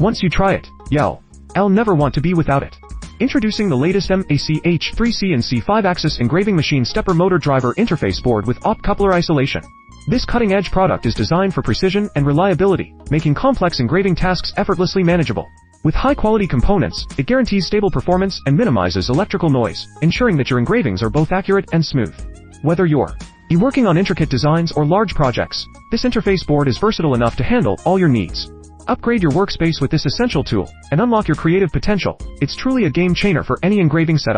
Once you try it, I'll never want to be without it. Introducing the latest MACH3 CNC 5-axis engraving machine stepper motor driver interface board with coupler isolation. This cutting-edge product is designed for precision and reliability, making complex engraving tasks effortlessly manageable. With high-quality components, it guarantees stable performance and minimizes electrical noise, ensuring that your engravings are both accurate and smooth. Whether you're working on intricate designs or large projects, this interface board is versatile enough to handle all your needs. Upgrade your workspace with this essential tool and unlock your creative potential. It's truly a game changer for any engraving setup.